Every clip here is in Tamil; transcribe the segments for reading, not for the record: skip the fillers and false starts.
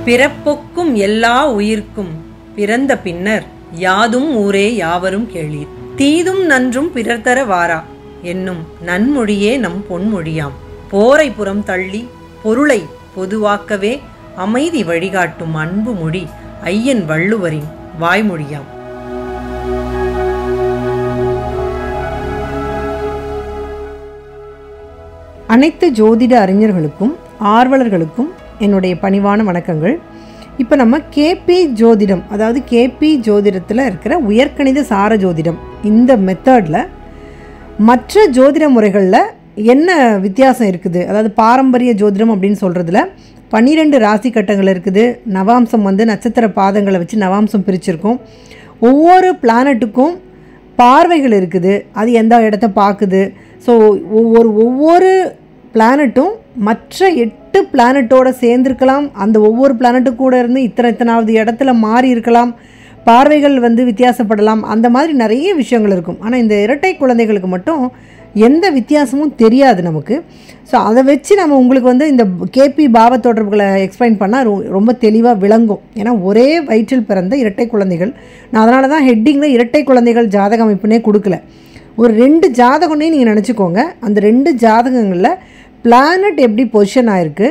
பிறப்பொக்கும் எல்லா உயிர்க்கும் பிறந்த பின்னர் யாதும் ஊரே யாவரும் கேளீர். தீதும் நன்றும் பிறர்தர வாரா என்னும் நன்மொழியே நம் பொன்மொழியாம். போரை புறம் தள்ளி பொருளை பொதுவாக்கவே அமைதி வழிகாட்டும் அன்பு மொழி ஐயன் வள்ளுவரின் வாய்மொழியாம். அனைத்து ஜோதிட அறிஞர்களுக்கும் ஆர்வலர்களுக்கும் என்னுடைய பணிவான வணக்கங்கள். இப்போ நம்ம கேபி ஜோதிடம், அதாவது கேபி ஜோதிடத்தில் இருக்கிற உயர்கணித சார ஜோதிடம், இந்த மெத்தடில் மற்ற ஜோதிட முறைகளில் என்ன வித்தியாசம் இருக்குது, அதாவது பாரம்பரிய ஜோதிடம் அப்படின்னு சொல்கிறதுல 12 ராசி கட்டங்கள் இருக்குது. நவாம்சம் நட்சத்திர பாதங்களை வச்சு நவாம்சம் பிரிச்சிருக்கோம். ஒவ்வொரு பிளானட்டுக்கும் பார்வைகள் இருக்குது, அது எந்த இடத்த பார்க்குது. ஸோ ஒவ்வொரு பிளானட்டும் மற்ற 8 பிளானட்டோடு சேர்ந்துருக்கலாம். அந்த ஒவ்வொரு பிளானட்டு கூட இருந்து இத்தனாவது இடத்துல மாறி இருக்கலாம். பார்வைகள் வித்தியாசப்படலாம். அந்த மாதிரி நிறைய விஷயங்கள் இருக்கும். ஆனால் இந்த இரட்டை குழந்தைகளுக்கு மட்டும் எந்த வித்தியாசமும் தெரியாது நமக்கு. ஸோ அதை வச்சு நம்ம உங்களுக்கு இந்த கேபி பாவ தொடர்புகளை எக்ஸ்பிளைன் பண்ணால் ரொம்ப தெளிவாக விளங்கும். ஏன்னா ஒரே வயிற்றில் பிறந்த இரட்டை குழந்தைகள். நான் அதனால தான் ஹெட்டிங்கில் இரட்டை குழந்தைகள் ஜாதக அமைப்புனே கொடுக்கல. ஒரு 2 ஜாதகம்னே நீங்கள் நினச்சிக்கோங்க. அந்த 2 ஜாதகங்களில் பிளானட் எப்படி பொசிஷன் ஆகிருக்கு,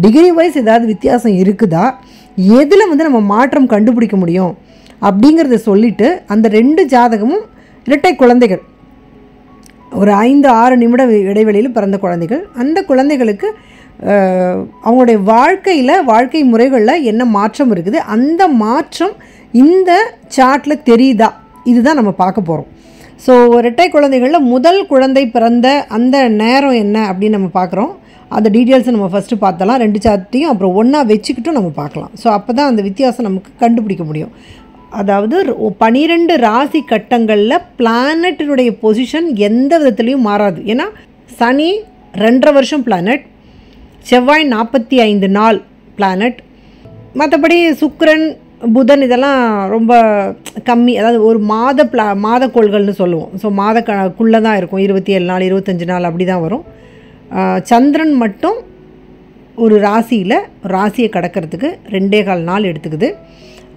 டிகிரி வைஸ் ஏதாவது வித்தியாசம் இருக்குதா, எதில் நம்ம மாற்றம் கண்டுபிடிக்க முடியும் அப்படிங்கிறத சொல்லிவிட்டு, அந்த 2 ஜாதகமும் இரட்டை குழந்தைகள், ஒரு 5-6 நிமிட இடைவெளியில் பிறந்த குழந்தைகள். அந்த குழந்தைகளுக்கு அவங்களுடைய வாழ்க்கை முறைகளில் என்ன மாற்றம் இருக்குது, அந்த மாற்றம் இந்த சார்ட்டில் தெரியுதா, இதுதான் நம்ம பார்க்க போகிறோம். ஸோ இரட்டை குழந்தைகளில் முதல் குழந்தை பிறந்த அந்த நேரம் என்ன அப்படின்னு நம்ம பார்க்குறோம். அந்த டீட்டெயில்ஸை நம்ம ஃபஸ்ட்டு பார்த்தலாம். 2 சார்ட்டையும் அப்புறம் ஒன்றா வச்சுக்கிட்டும் நம்ம பார்க்கலாம். ஸோ அப்போ தான் அந்த வித்தியாசம் நமக்கு கண்டுபிடிக்க முடியும். அதாவது 12 ராசி கட்டங்களில் பிளானட்டினுடைய பொசிஷன் எந்த விதத்துலேயும் மாறாது. ஏன்னா சனி 2.5 வருஷம் பிளானட், செவ்வாய் 45 நாள் பிளானட், மற்றபடி சுக்கிரன் புதன் இதெல்லாம் ரொம்ப கம்மி. அதாவது ஒரு மாதக்கோள்கள்னு சொல்லுவோம். ஸோ மாதக்குள்ளே தான் இருக்கும். 27 நாள் 25 நாள் அப்படி தான் வரும். சந்திரன் மட்டும் ஒரு ராசியை கடக்கிறதுக்கு 2.25 நாள் எடுத்துக்குது.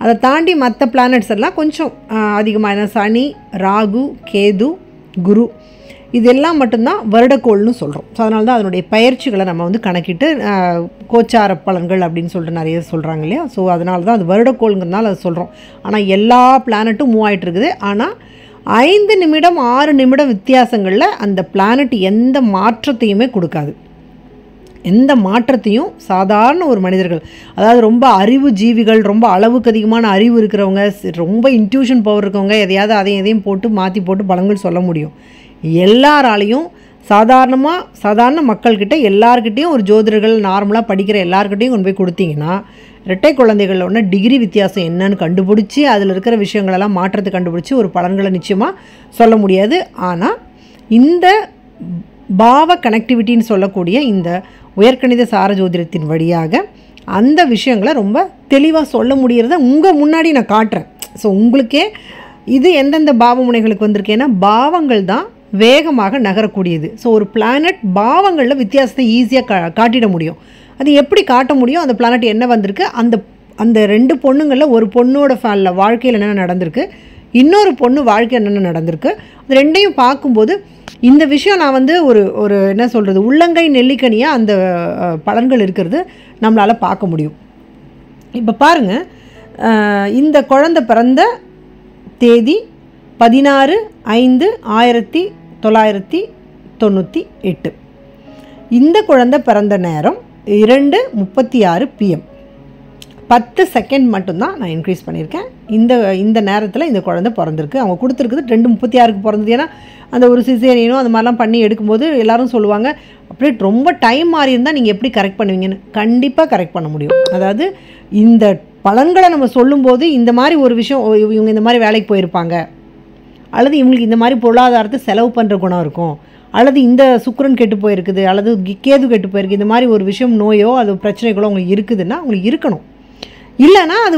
அதை தாண்டி மற்ற பிளானட்ஸ் எல்லாம் கொஞ்சம் அதிகமாக, சனி, ராகு, கேது, குரு இதெல்லாம் மட்டும்தான் வருடக்கோள்னு சொல்கிறோம். ஸோ அதனால தான் அதனுடைய பயிற்சிகளை நம்ம கணக்கிட்டு கோச்சார பலன்கள் அப்படின்னு சொல்லிட்டு நிறைய சொல்கிறாங்க இல்லையா. ஸோ அதனால தான் அது வருடக்கோளுங்கிறதுனால அதை சொல்கிறோம். ஆனால் எல்லா பிளானட்டும் மூவ் ஆகிட்டு இருக்குது. ஆனால் 5 நிமிடம் 6 நிமிடம் வித்தியாசங்களில் அந்த பிளானட் எந்த மாற்றத்தையுமே கொடுக்காது. எந்த மாற்றத்தையும் சாதாரண ஒரு மனிதர்கள், அதாவது ரொம்ப அறிவு ஜீவிகள், ரொம்ப அளவுக்கு அதிகமான அறிவு இருக்கிறவங்க, ரொம்ப இன்ட்யூஷன் பவர் இருக்கவங்க எதையாவது அதையும் போட்டு மாற்றி போட்டு பலன்கள் சொல்ல முடியும். எல்லாராலையும் சாதாரண மக்கள்கிட்ட எல்லார்கிட்டையும் ஒரு ஜோதிடர்கள் நார்மலாக படிக்கிற எல்லார்கிட்டையும் கொண்டு போய் கொடுத்தீங்கன்னா இரட்டை குழந்தைகள் ஒன்று டிகிரி வித்தியாசம் என்னன்னு கண்டுபிடிச்சி அதில் இருக்கிற விஷயங்களெல்லாம் மாற்றத்தை கண்டுபிடிச்சி ஒரு பலன்களை நிச்சயமாக சொல்ல முடியாது. ஆனால் இந்த பாவ கனெக்டிவிட்டின்னு சொல்லக்கூடிய இந்த உயர்கணித சார ஜோதிடத்தின் வழியாக அந்த விஷயங்களை ரொம்ப தெளிவாக சொல்ல முடிகிறத உங்கள் முன்னாடி நான் காட்டுறேன். ஸோ உங்களுக்கே இது எந்தெந்த பாவ முனைகளுக்கு வந்திருக்கேன்னா, பாவங்கள் தான் வேகமாக நகரக்கூடியது. ஸோ ஒரு பிளானட் பாவங்களில் வித்தியாசத்தை ஈஸியாக காட்டிட முடியும். அது எப்படி காட்ட முடியும், அந்த பிளானட் என்ன வந்திருக்கு, அந்த 2 பொண்ணுங்களில் ஒரு பொண்ணோட வாழ்க்கையில் என்னென்ன நடந்திருக்கு, இன்னொரு பொண்ணு வாழ்க்கை என்னென்ன நடந்திருக்கு, அது 2ஐயும் பார்க்கும்போது இந்த விஷயம் நான் ஒரு என்ன சொல்கிறது, உள்ளங்கை நெல்லிக்கனியாக அந்த பலன்கள் இருக்கிறது நம்மளால் பார்க்க முடியும். இப்போ பாருங்கள், இந்த குழந்தை பிறந்த தேதி 16/5/1998. இந்த குழந்தை பிறந்த நேரம் 2:36 PM. 10 செகண்ட் மட்டும்தான் நான் இன்க்ரீஸ் பண்ணியிருக்கேன். இந்த நேரத்தில் இந்த குழந்தை பிறந்திருக்கு. அவங்க கொடுத்துருக்குது 2:36க்கு பிறந்தது. ஏன்னா அந்த ஒரு சிசேரியனும் அந்த மாதிரிலாம் பண்ணி எடுக்கும்போது எல்லோரும் சொல்லுவாங்க, அப்படியே ரொம்ப டைம் மாறி இருந்தால் நீங்கள் எப்படி கரெக்ட் பண்ணுவீங்கன்னு. கண்டிப்பாக கரெக்ட் பண்ண முடியும். அதாவது இந்த பலன்களை நம்ம சொல்லும்போது இந்த மாதிரி ஒரு விஷயம், இவங்க இந்த மாதிரி வேலைக்கு போயிருப்பாங்க, அல்லது இவங்களுக்கு இந்த மாதிரி பொருளாதாரத்தை செலவு பண்ணுற குணம் இருக்கும், அல்லது இந்த சுக்கிரன் கெட்டு போயிருக்குது, அல்லது கேது கெட்டு போயிருக்கு, இந்த மாதிரி ஒரு விஷயம் நோயோ அது பிரச்சனைகளோ அவங்களுக்கு இருக்குதுன்னா அவங்களுக்கு இருக்கணும். இல்லைன்னா அது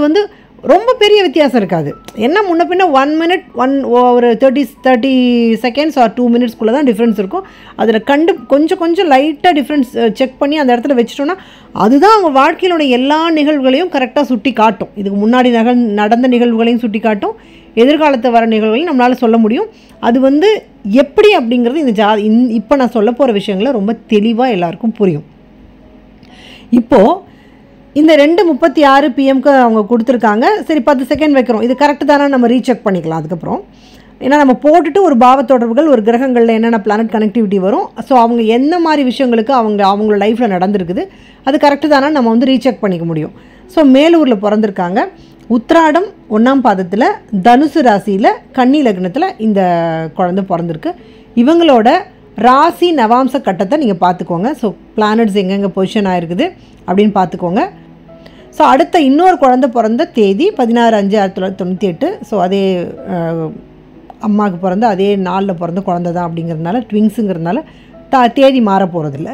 ரொம்ப பெரிய வித்தியாசம் இருக்காது. என்ன முன்ன பின்ன 1 minute ஒரு 30 seconds ஆர் 2 minutesக்குள்ளே தான் டிஃப்ரென்ஸ் இருக்கும். அதில் கொஞ்சம் லைட்டாக டிஃப்ரென்ஸ் செக் பண்ணி அந்த இடத்துல வச்சிட்டோன்னா அதுதான் அவங்க வாழ்க்கையிலோட எல்லா நிகழ்வுகளையும் கரெக்டாக சுட்டி காட்டும். இதுக்கு முன்னாடி நடந்த நிகழ்வுகளையும் சுட்டி காட்டும், எதிர்காலத்தை வர நிகழ்வுகளையும் நம்மளால் சொல்ல முடியும். அது எப்படி அப்படிங்கிறது இப்போ நான் சொல்ல போகிற விஷயங்களை ரொம்ப தெளிவாக எல்லாருக்கும் புரியும். இப்போது இந்த 2:36 PM அவங்க கொடுத்துருக்காங்க. சரி 10 செகண்ட் வைக்கிறோம், இது கரெக்டு தானே நம்ம ரீசெக் பண்ணிக்கலாம் அதுக்கப்புறம். ஏன்னா நம்ம போட்டுட்டு ஒரு பாவ தொடர்புகள் ஒரு கிரகங்களில் என்னென்ன பிளானட் கனெக்டிவிட்டி வரும், ஸோ அவங்க என்ன மாதிரி விஷயங்களுக்கு அவங்களோட லைஃப்பில் நடந்திருக்குது அது கரெக்டு தானே நம்ம ரீசெக் பண்ணிக்க முடியும். ஸோ மேலூரில் பிறந்திருக்காங்க. உத்திராடம் 1ஆம் பாதத்தில் தனுசு ராசியில் கன்னி லக்னத்தில் இந்த குழந்தை பிறந்திருக்கு. இவங்களோட ராசி நவாம்ச கட்டத்தை நீங்கள் பார்த்துக்கோங்க. ஸோ பிளானட்ஸ் எங்கெங்கே பொசிஷன் ஆகிருக்குது அப்படின்னு பார்த்துக்கோங்க. ஸோ அடுத்த இன்னொரு குழந்தை பிறந்த தேதி 16/5/1998. ஸோ அதே அம்மாவுக்கு பிறந்த அதே நாளில் பிறந்த குழந்தை தான் அப்படிங்கிறதுனால ட்விங்ஸுங்கிறதுனால தேதி மாற போகிறதில்ல.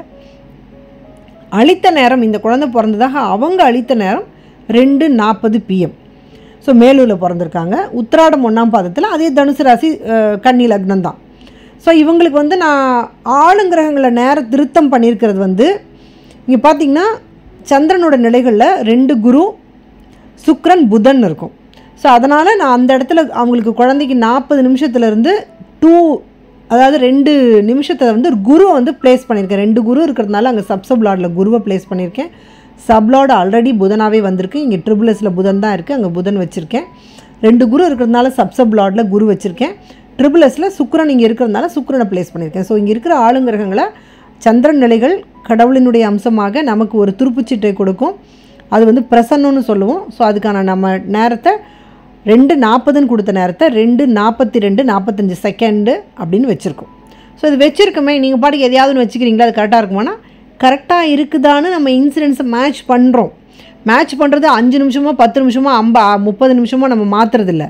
அளித்த நேரம் இந்த குழந்தை பிறந்ததாக அவங்க அளித்த நேரம் 2:40 PM. ஸோ மேலூரில் பிறந்திருக்காங்க. உத்திராடம் 1ஆம் பாதத்தில் அதே தனுசு ராசி கன்னி லக்னம் தான். ஸோ இவங்களுக்கு நான் ஆளுங்கிரகங்களை நேரம் திருத்தம் பண்ணியிருக்கிறது இங்கே பார்த்திங்கன்னா சந்திரனோட நிலைகளில் 2 குரு சுக்கிரன் புதன் இருக்கும். ஸோ அதனால் நான் அந்த இடத்துல அவங்களுக்கு குழந்தைக்கு 40 நிமிஷத்துலேருந்து 2 நிமிஷத்தை குருவை பிளேஸ் பண்ணியிருக்கேன். 2 குரு இருக்கிறதுனால அங்கே சப்லாடில் குருவை பிளேஸ் பண்ணியிருக்கேன். சப்லாடு ஆல்ரெடி புதனாகவே வந்திருக்கு. இங்கே ட்ரிபிள்எஸில் புதன் தான் இருக்குது, அங்கே புதன் வச்சுருக்கேன். 2 குரு இருக்கிறதுனால சப்லாடில் குரு வச்சுருக்கேன். ட்ரிபிள்எஸில் சுக்கிரன் இங்கே இருக்கிறதுனால சுக்கிரனை பிளேஸ் பண்ணியிருக்கேன். ஸோ இங்கே இருக்கிற ஆளுங்கிரகங்களை சந்திரன் நிலைகள் கடவுளினுடைய அம்சமாக நமக்கு ஒரு துருப்புச்சீட்டை கொடுக்கும். அது பிரசன்னம்னு சொல்லுவோம். ஸோ அதுக்கான நம்ம நேரத்தை 2:40 கொடுத்த நேரத்தை 2:42:45 செகண்டு அப்படின்னு வச்சுருக்கோம். ஸோ இது வச்சுருக்கோமே, நீங்கள் பாட்டுக்கு எதையாவது வச்சுக்கிறீங்களா, அது கரெக்டாக இருக்குமானா கரெக்டாக இருக்குதான்னு நம்ம இன்சிடென்ட்ஸை மேட்ச் பண்ணுறோம். மேட்ச் பண்ணுறது 5 நிமிஷமோ 10 நிமிஷமோ 30 நிமிஷமோ நம்ம மாற்றுறதில்ல.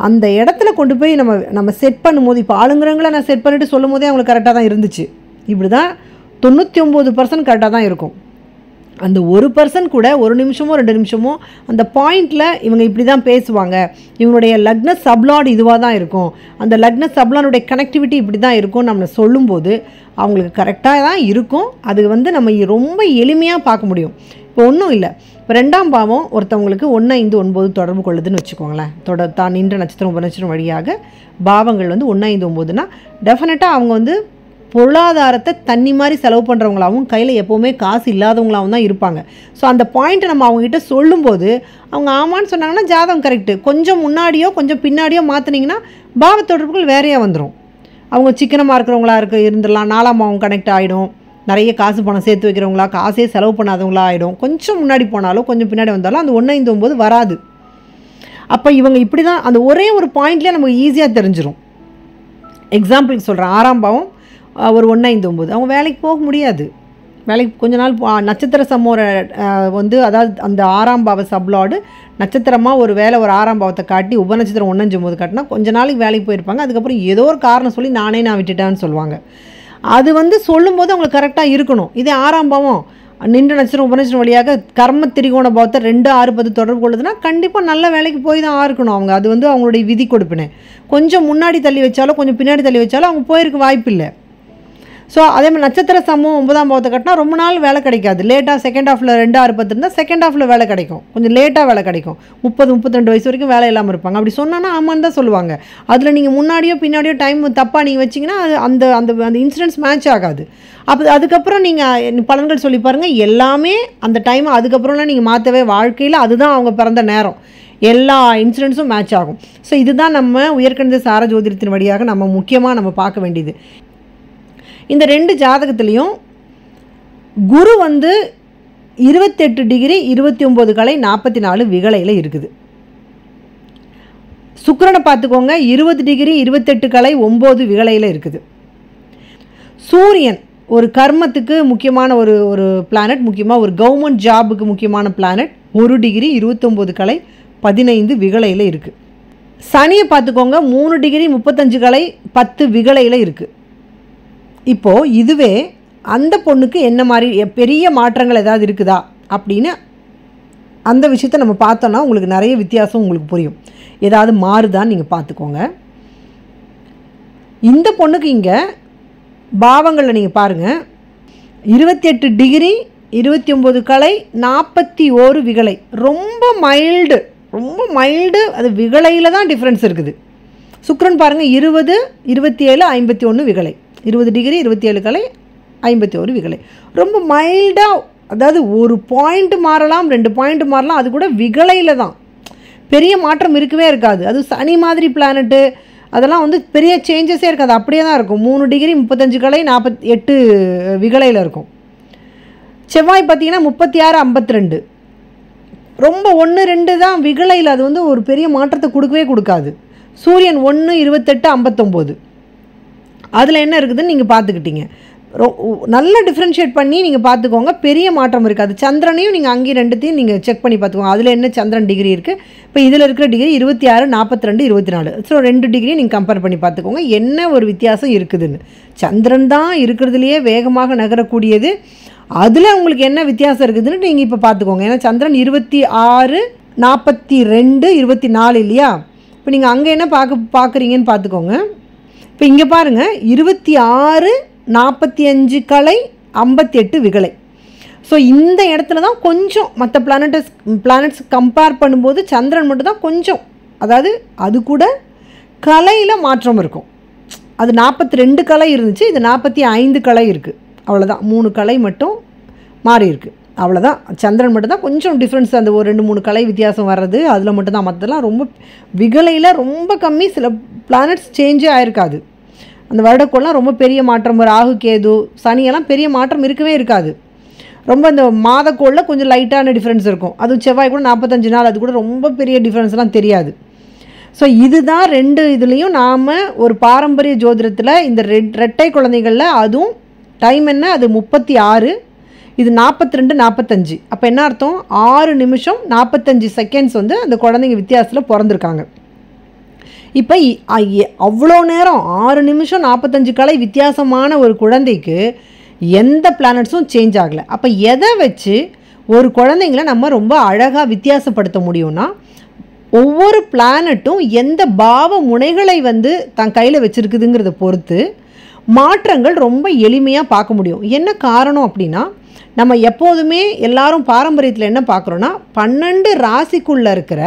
அந்த இடத்துல கொண்டு போய் நம்ம செட் பண்ணும்போது, இப்போ ஆளுங்கிறவங்கள நான் செட் பண்ணிவிட்டு சொல்லும் போதே அவங்களுக்கு கரெக்டாக தான் இருந்துச்சு. இப்படி தான் 99% கரெக்டாக தான் இருக்கும். அந்த 1% கூட 1 நிமிஷமோ 2 நிமிஷமோ அந்த பாயிண்டில் இவங்க இப்படி தான் பேசுவாங்க, இவங்களுடைய லக்ன சப்லாட் இதுவாக தான் இருக்கும், அந்த லக்ன சப்லானுடைய கனெக்டிவிட்டி இப்படி தான் இருக்கும் நம்ம சொல்லும்போது அவங்களுக்கு கரெக்டாக தான் இருக்கும். அது நம்ம ரொம்ப எளிமையாக பார்க்க முடியும். இப்போ ஒன்றும் இல்லை, இப்போ 2ஆம் பாவம் ஒருத்தவங்களுக்கு 1-5-9 தொடர்பு கொள்ளுதுன்னு வச்சுக்கோங்களேன். தான் நின்ற நட்சத்திரம் உபநட்சத்திரம் வழியாக பாவங்கள் 1-5-9னா டெஃபினட்டாக அவங்க பொருளாதாரத்தை தண்ணி மாதிரி செலவு பண்ணுறவங்களாகவும் கையில் எப்போவுமே காசு இல்லாதவங்களாகவும் தான் இருப்பாங்க. ஸோ அந்த பாயிண்ட்டை நம்ம அவங்ககிட்ட சொல்லும்போது அவங்க ஆமான்னு சொன்னாங்கன்னா ஜாதகம் கரெக்டு. கொஞ்சம் முன்னாடியோ கொஞ்சம் பின்னாடியோ மாற்றினீங்கன்னா பாவ தொடர்புகள் வேறையாக வந்துடும். அவங்க சிக்கனமாக இருக்கிறவங்களா இருந்துடலாம், 4ஆம் பாவம் கனெக்ட் ஆகிடும். நிறைய காசு பணம் சேர்த்து வைக்கிறவங்களா, காசே செலவு பண்ணாதவங்களா ஆகிடும். கொஞ்சம் முன்னாடி போனாலும் கொஞ்சம் பின்னாடி வந்தாலும் அந்த 1-5-9 வராது. அப்போ இவங்க இப்படி தான் அந்த ஒரே ஒரு பாயிண்ட்லேயே நமக்கு ஈஸியாக தெரிஞ்சிடும். எக்ஸாம்பிளுக்கு சொல்கிறேன், 6ஆம் பாவம் ஒரு 1-5-9 அவங்க வேலைக்கு போக முடியாது. வேலைக்கு கொஞ்ச நாள் நட்சத்திர சம்மோர அதாவது அந்த 6ஆம் பாவ சப்லாடு நட்சத்திரமாக ஒரு வேலை ஒரு 6ஆம் பாவத்தை காட்டி உபநட்சத்திரம் 1-5-9 காட்டினா கொஞ்ச நாளைக்கு வேலைக்கு போயிருப்பாங்க. அதுக்கப்புறம் ஏதோ ஒரு காரணம் சொல்லி நான் விட்டுட்டேன்னு சொல்லுவாங்க. அது சொல்லும்போது அவங்களுக்கு கரெக்டாக இருக்கணும். இதே 6ஆம் பாவம் நின்ற நட்சத்திரம் உபநட்சத்திரம் வழியாக கர்ம திரிகோண பாவத்தை 2-6-10 தொடர்பு கொள்ளுதுன்னா கண்டிப்பாக நல்ல வேலைக்கு போய் தான் இருக்கணும் அவங்க. அது அவங்களுடைய விதி கொடுப்பினேன். கொஞ்சம் முன்னாடி தள்ளி வச்சாலும் கொஞ்சம் பின்னாடி தள்ளி வச்சாலும் அவங்க போயிருக்க வாய்ப்பு இல்லை. ஸோ அதே மாதிரி நட்சத்திர சமூகம் 9ஆம் பாவத்தை கட்டினா ரொம்ப நாள் வேலை கிடைக்காது. லேட்டாக செகண்ட் ஹாஃபில் 2-6-10 இருந்தால் செகண்ட் ஹாஃபில் வேலை கிடைக்கும், கொஞ்சம் லேட்டாக வேலை கிடைக்கும். 30-32 வயசு வரைக்கும் வேலை இல்லாமல் இருப்பாங்க. அப்படி சொன்னால் ஆமான்னு தான் சொல்லுவாங்க. அதில் நீங்கள் முன்னாடியோ பின்னாடியோ டைம் தப்பாக நீங்கள் வச்சிங்கன்னா அந்த அந்த அந்த இன்சிடென்ட்ஸ் மேட்ச் ஆகாது. அதுக்கப்புறம் நீங்கள் பலன்கள் சொல்லி பாருங்கள், எல்லாமே அந்த டைம் அதுக்கப்புறம்லாம் நீங்கள் மாற்றவே வாழ்க்கையில் அதுதான் அவங்க பிறந்த நேரம், எல்லா இன்சிடென்ட்ஸும் மேட்ச் ஆகும். ஸோ இதுதான் நம்ம உயர்கணித சார ஜோதிடத்தின் வழியாக நம்ம முக்கியமாக நம்ம பார்க்க வேண்டியது. இந்த 2 ஜாதகத்துலேயும் குரு 28 டிகிரி 29 கலை 44 விகலையில் இருக்குது. சுக்கிரனை பார்த்துக்கோங்க, 20 டிகிரி 28 கலை 9 விகலையில் இருக்குது. சூரியன் ஒரு கர்மத்துக்கு முக்கியமான ஒரு பிளானட், முக்கியமாக ஒரு கவர்மெண்ட் ஜாபுக்கு முக்கியமான பிளானட், 1 டிகிரி 29 கலை 15 விகலையில் இருக்குது. சனியை பார்த்துக்கோங்க, 3 டிகிரி 35 கலை 10 விகலையில் இருக்குது. இப்போது இதுவே அந்த பொண்ணுக்கு என்ன மாதிரி பெரிய மாற்றங்கள் ஏதாவது இருக்குதா அப்படின்னு அந்த விஷயத்தை நம்ம பார்த்தோன்னா உங்களுக்கு நிறைய வித்தியாசம் உங்களுக்கு புரியும். ஏதாவது மாறுதான்னு நீங்கள் பார்த்துக்கோங்க. இந்த பொண்ணுக்கு இங்கே பாவங்களில் நீங்கள் பாருங்கள், 28 டிகிரி 29 கலை 41 விகலை. ரொம்ப மைல்டு. அது விகலையில் தான் டிஃப்ரென்ஸ் இருக்குது. சுக்கிரன் பாருங்கள் 20 27 51 விகலை. 20 டிகிரி 27 கலை 51 விகலை. ரொம்ப மைல்டாக, அதாவது ஒரு பாயிண்ட் மாறலாம், 2 பாயிண்ட் மாறலாம், அது கூட விகலையில் தான். பெரிய மாற்றம் இருக்கவே இருக்காது. அது சனி மாதிரி பிளானட்டு, அதெல்லாம் வந்து பெரிய சேஞ்சஸே இருக்காது, அப்படியே தான் இருக்கும். 3 டிகிரி 35 கலை 48 விகலையில் இருக்கும். செவ்வாய் பார்த்திங்கன்னா 36 52. ரொம்ப 1 2 தான் விகலையில், அது வந்து ஒரு பெரிய மாற்றத்தை கொடுக்கவே கொடுக்காது. சூரியன் 1 28 59. அதில் என்ன இருக்குதுன்னு நீங்கள் பார்த்துக்கிட்டீங்க. நல்லா டிஃப்ரென்ஷியேட் பண்ணி நீங்கள் பார்த்துக்கோங்க, பெரிய மாற்றம் இருக்காது. சந்திரனையும் நீங்கள் அங்கேயும் ரெண்டுத்தையும் நீங்கள் செக் பண்ணி பார்த்துக்கோங்க. அதில் என்ன சந்திரன் டிகிரி இருக்குது, இப்போ இதில் இருக்கிற டிகிரி 26 42 24. ஸோ 2 டிகிரியை நீங்கள் கம்பேர் பண்ணி பார்த்துக்கோங்க என்ன ஒரு வித்தியாசம் இருக்குதுன்னு. சந்திரன் தான் இருக்கிறதுலையே வேகமாக நகரக்கூடியது, அதில் உங்களுக்கு என்ன வித்தியாசம் இருக்குதுன்னு நீங்கள் இப்போ பார்த்துக்கோங்க. ஏன்னா சந்திரன் 26 42 24 இல்லையா? இப்போ நீங்கள் அங்கே என்ன பார்க்குறீங்கன்னு பார்த்துக்கோங்க. இப்போ இங்கே பாருங்கள் 26 45 கலை 58 விகலை. ஸோ இந்த இடத்துல தான் கொஞ்சம் மற்ற பிளானட்ஸ் கம்பேர் பண்ணும்போது சந்திரன் மட்டும் தான் கொஞ்சம், அதாவது அது கூட கலையில் மாற்றம் இருக்கும். அது 42 கலை இருந்துச்சு, இது 45 கலை இருக்குது. அவ்வளோதான், 3 கலை மட்டும் மாறி இருக்குது, அவ்வளோதான். சந்திரன் மட்டும்தான் கொஞ்சம் டிஃப்ரென்ஸ், அந்த ஒரு 2-3 கலை வித்தியாசம் வர்றது அதில் மட்டும்தான். மற்றதெல்லாம் ரொம்ப விகலையில் ரொம்ப கம்மி. சில பிளானட்ஸ் சேஞ்சே ஆயிருக்காது. அந்த வருடக்கோள்லாம் ரொம்ப பெரிய மாற்றம், ராகு கேது சனியெல்லாம் பெரிய மாற்றம் இருக்கவே இருக்காது. ரொம்ப இந்த மாதக்கோளில் கொஞ்சம் லைட்டான டிஃப்ரென்ஸ் இருக்கும். அதுவும் செவ்வாய் கூட 45 நாள், அது கூட ரொம்ப பெரிய டிஃப்ரென்ஸ்லாம் தெரியாது. ஸோ இதுதான் 2 இதுலேயும் நாம் ஒரு பாரம்பரிய ஜோதிடத்தில் இந்த ரெட்டை குழந்தைகளில் அதுவும் டைம் என்ன, அது 36, இது 42 45. அப்போ என்ன அர்த்தம், 6 நிமிஷம் 45 செகண்ட்ஸ் வந்து அந்த குழந்தைங்க வித்தியாசத்தில் பிறந்திருக்காங்க. இப்போ அவ்வளோ நேரம் 6 நிமிஷம் 45 கலை வித்தியாசமான ஒரு குழந்தைக்கு எந்த பிளானட்ஸும் சேஞ்ச் ஆகலை. அப்போ எதை வச்சு ஒரு குழந்தைங்கள நம்ம ரொம்ப அழகாக வித்தியாசப்படுத்த முடியும்னா, ஒவ்வொரு பிளானட்டும் எந்த பாவ முனைகளை வந்து தன் கையில் வச்சுருக்குதுங்கிறத பொறுத்து மாற்றங்கள் ரொம்ப எளிமையாக பார்க்க முடியும். என்ன காரணம் அப்படின்னா, நம்ம எப்போதுமே எல்லாரும் பாரம்பரியத்தில் என்ன பார்க்குறோன்னா, 12 ராசிக்குள்ளே இருக்கிற